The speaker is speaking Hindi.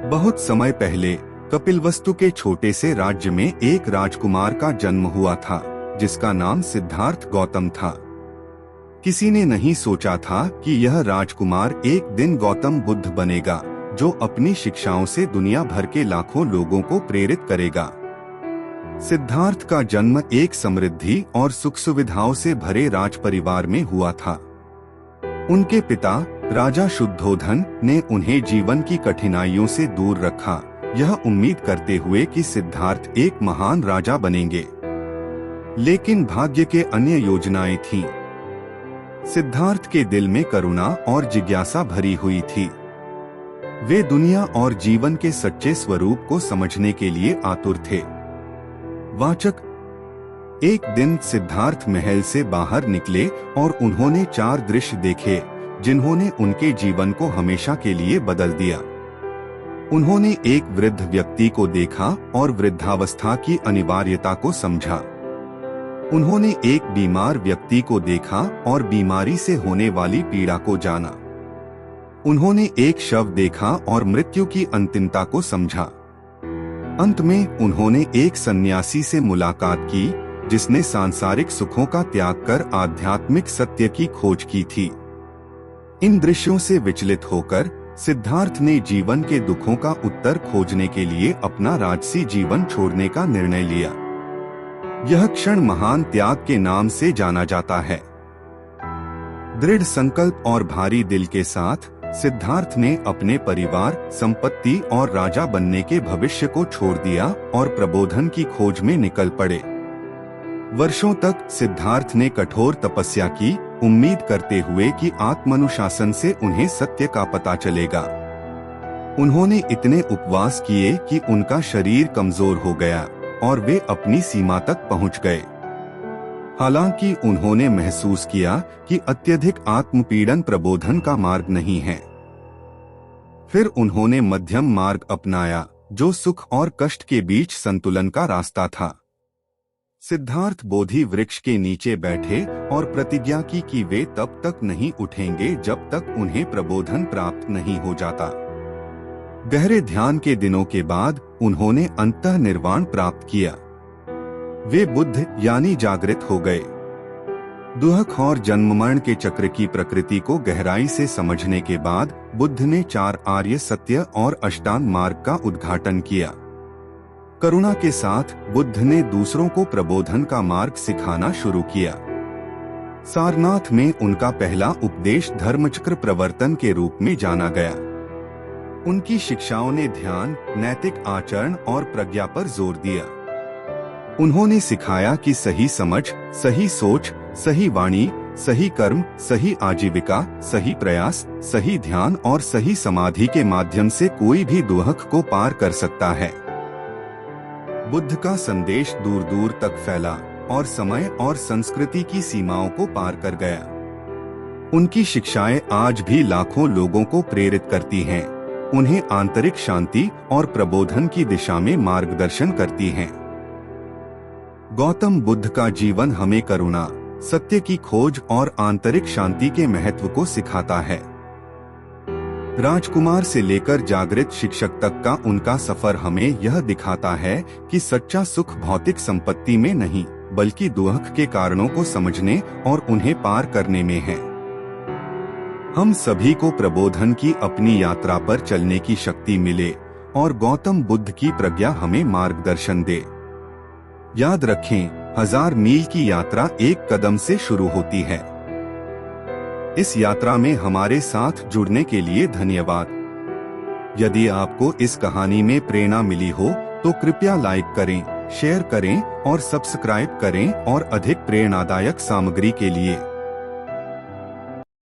बहुत समय पहले कपिलवस्तु के छोटे से राज्य में एक राजकुमार का जन्म हुआ था, जिसका नाम सिद्धार्थ गौतम था। किसी ने नहीं सोचा था कि यह राजकुमार एक दिन गौतम बुद्ध बनेगा, जो अपनी शिक्षाओं से दुनिया भर के लाखों लोगों को प्रेरित करेगा। सिद्धार्थ का जन्म एक समृद्धि और सुख सुविधाओं से भरे राज परिवार में हुआ था। उनके पिता राजा शुद्धोधन ने उन्हें जीवन की कठिनाइयों से दूर रखा, यह उम्मीद करते हुए कि सिद्धार्थ एक महान राजा बनेंगे। लेकिन भाग्य के अन्य योजनाएं थीं। सिद्धार्थ के दिल में करुणा और जिज्ञासा भरी हुई थी। वे दुनिया और जीवन के सच्चे स्वरूप को समझने के लिए आतुर थे। वाचक, एक दिन सिद्धार्थ महल से बाहर निकले और उन्होंने 4 दृश्य देखे, जिन्होंने उनके जीवन को हमेशा के लिए बदल दिया। उन्होंने एक वृद्ध व्यक्ति को देखा और वृद्धावस्था की अनिवार्यता को समझा। उन्होंने एक बीमार व्यक्ति को देखा और बीमारी से होने वाली पीड़ा को जाना। उन्होंने एक शव देखा और मृत्यु की अंतिमता को समझा। अंत में उन्होंने एक सन्यासी से मुलाकात की, जिसने सांसारिक सुखों का त्याग कर आध्यात्मिक सत्य की खोज की थी। इन दृश्यों से विचलित होकर सिद्धार्थ ने जीवन के दुखों का उत्तर खोजने के लिए अपना राजसी जीवन छोड़ने का निर्णय लिया। यह क्षण महान त्याग के नाम से जाना जाता है। दृढ़ संकल्प और भारी दिल के साथ सिद्धार्थ ने अपने परिवार, संपत्ति और राजा बनने के भविष्य को छोड़ दिया और प्रबोधन की खोज में निकल पड़े। वर्षों तक सिद्धार्थ ने कठोर तपस्या की, उम्मीद करते हुए कि आत्मानुशासन से उन्हें सत्य का पता चलेगा। उन्होंने इतने उपवास किए कि उनका शरीर कमजोर हो गया और वे अपनी सीमा तक पहुंच गए। हालांकि उन्होंने महसूस किया कि अत्यधिक आत्मपीड़न प्रबोधन का मार्ग नहीं है। फिर उन्होंने मध्यम मार्ग अपनाया, जो सुख और कष्ट के बीच संतुलन का रास्ता था। सिद्धार्थ बोधि वृक्ष के नीचे बैठे और प्रतिज्ञा की कि वे तब तक नहीं उठेंगे जब तक उन्हें प्रबोधन प्राप्त नहीं हो जाता। गहरे ध्यान के दिनों के बाद उन्होंने अंतः निर्वाण प्राप्त किया। वे बुद्ध यानी जागृत हो गए। दुहक और जन्म मरण के चक्र की प्रकृति को गहराई से समझने के बाद बुद्ध ने 4 आर्य सत्य और अष्टांग मार्ग का उद्घाटन किया। करुणा के साथ बुद्ध ने दूसरों को प्रबोधन का मार्ग सिखाना शुरू किया। सारनाथ में उनका पहला उपदेश धर्मचक्र प्रवर्तन के रूप में जाना गया। उनकी शिक्षाओं ने ध्यान, नैतिक आचरण और प्रज्ञा पर जोर दिया। उन्होंने सिखाया कि सही समझ, सही सोच, सही वाणी, सही कर्म, सही आजीविका, सही प्रयास, सही ध्यान और सही समाधि के माध्यम से कोई भी दुहक को पार कर सकता है। बुद्ध का संदेश दूर दूर तक फैला और समय और संस्कृति की सीमाओं को पार कर गया। उनकी शिक्षाएं आज भी लाखों लोगों को प्रेरित करती हैं, उन्हें आंतरिक शांति और प्रबोधन की दिशा में मार्गदर्शन करती हैं। गौतम बुद्ध का जीवन हमें करुणा, सत्य की खोज और आंतरिक शांति के महत्व को सिखाता है। राजकुमार से लेकर जागृत शिक्षक तक का उनका सफर हमें यह दिखाता है कि सच्चा सुख भौतिक संपत्ति में नहीं, बल्कि दुहक के कारणों को समझने और उन्हें पार करने में है। हम सभी को प्रबोधन की अपनी यात्रा पर चलने की शक्ति मिले और गौतम बुद्ध की प्रज्ञा हमें मार्गदर्शन दे। याद रखें, 1000 मील की यात्रा एक कदम से शुरू होती है। इस यात्रा में हमारे साथ जुड़ने के लिए धन्यवाद। यदि आपको इस कहानी में प्रेरणा मिली हो तो कृपया लाइक करें, शेयर करें और सब्सक्राइब करें और अधिक प्रेरणादायक सामग्री के लिए